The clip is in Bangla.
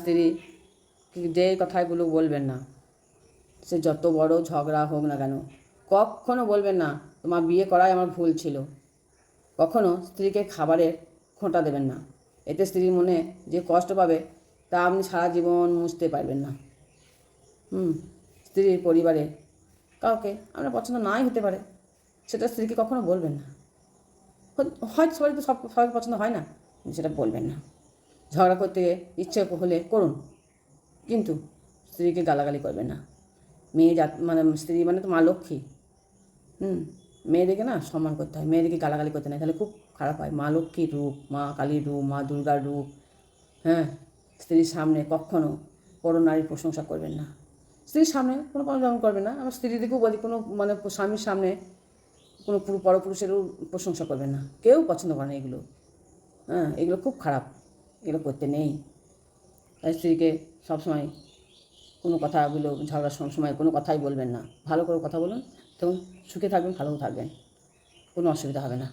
স্ত্রী যে কথাগুলো বলবেন না, সে যত বড় ঝগড়া হোক না কেন, কখনও বলবেন না তোমার বিয়ে করাই আমার ভুল ছিল। কখনও স্ত্রীকে খাবারের খোঁটা দেবেন না। এতে স্ত্রীর মনে যে কষ্ট পাবে তা আপনি সারা জীবন মুছতে পারবেন না। স্ত্রীর পরিবারে কাউকে আপনার পছন্দ নাই হতে পারে, সেটা স্ত্রীকে কখনো বলবেন না। হয়তো সবাই তো সবাই পছন্দ হয় না, সেটা বলবেন না। ঝগড়া করতে ইচ্ছে হলে করুন, কিন্তু স্ত্রীকে গালাগালি করবেন না। মেয়ে মানে স্ত্রী মানে তো মা লক্ষ্মী। মেয়েদেরকে না সম্মান করতে হয়, মেয়েদেরকে গালাগালি করতে নেই, তাহলে খুব খারাপ হয়। মা লক্ষ্মীর রূপ, মা কালীর রূপ, মা দুর্গার রূপ। স্ত্রীর সামনে কখনও বড় নারীর প্রশংসা করবেন না। স্ত্রীর সামনে কোনো যেমন করবেন না। আমার স্ত্রীদেরকেও বলি, কোনো মানে স্বামীর সামনে কোনো পরপুরুষেরও প্রশংসা করবেন না। কেউ পছন্দ করে না এগুলো। এগুলো খুব খারাপ, এগুলো করতে নেই। তাই স্ত্রীকে সবসময় কোনো কথাগুলো ঝগড়ার সময় কোনো কথাই বলবেন না। ভালো করে কথা বলুন, তখন সুখে থাকবেন, ভালোও থাকবেন, কোনো অসুবিধা হবে না।